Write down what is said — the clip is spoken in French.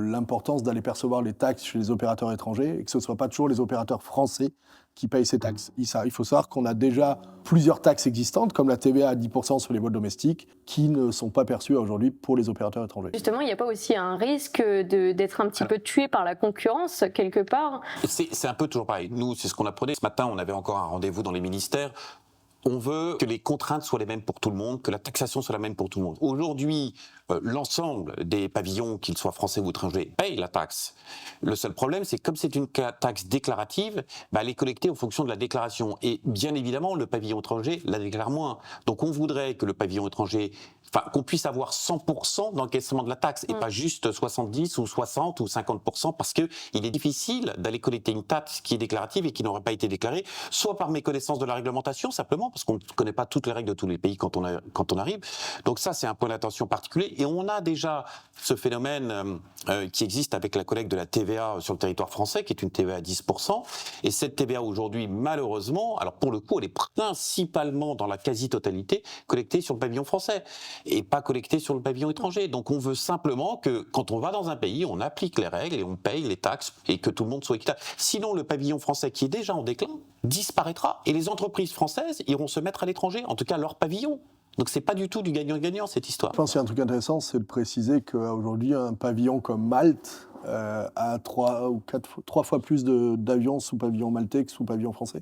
l'importance d'aller percevoir les taxes chez les opérateurs étrangers et que ce ne soit pas toujours les opérateurs français qui payent ces taxes. Il faut savoir qu'on a déjà plusieurs taxes existantes, comme la TVA à 10% sur les vols domestiques, qui ne sont pas perçues aujourd'hui pour les opérateurs étrangers. Justement, il n'y a pas aussi un risque d'être un petit peu tué par la concurrence, quelque part? C'est un peu toujours pareil. Nous, c'est ce qu'on apprenait. Ce matin, on avait encore un rendez-vous dans les ministères. On veut que les contraintes soient les mêmes pour tout le monde, que la taxation soit la même pour tout le monde. Aujourd'hui, l'ensemble des pavillons, qu'ils soient français ou étrangers, payent la taxe. Le seul problème, c'est que comme c'est une taxe déclarative, elle est collectée en fonction de la déclaration. Et bien évidemment, le pavillon étranger la déclare moins. Donc on voudrait que le pavillon étranger, qu'on puisse avoir 100% d'encaissement de la taxe et pas juste 70 ou 60 ou 50%, parce qu'il est difficile d'aller collecter une taxe qui est déclarative et qui n'aurait pas été déclarée, soit par méconnaissance de la réglementation, simplement, parce qu'on ne connaît pas toutes les règles de tous les pays quand on arrive. Donc ça, c'est un point d'attention particulier. Et on a déjà ce phénomène qui existe avec la collecte de la TVA sur le territoire français, qui est une TVA à 10%. Et cette TVA aujourd'hui, malheureusement, alors pour le coup, elle est principalement dans la quasi-totalité collectée sur le pavillon français et pas collectée sur le pavillon étranger. Donc on veut simplement que quand on va dans un pays, on applique les règles et on paye les taxes et que tout le monde soit équitable. Sinon, le pavillon français qui est déjà en déclin disparaîtra et les entreprises françaises iront se mettre à l'étranger, en tout cas leur pavillon. Donc c'est pas du tout du gagnant-gagnant cette histoire. Je pense qu'il y a un truc intéressant, c'est de préciser qu'aujourd'hui, un pavillon comme Malte a 3 fois plus d'avions sous pavillon maltais que sous pavillon français.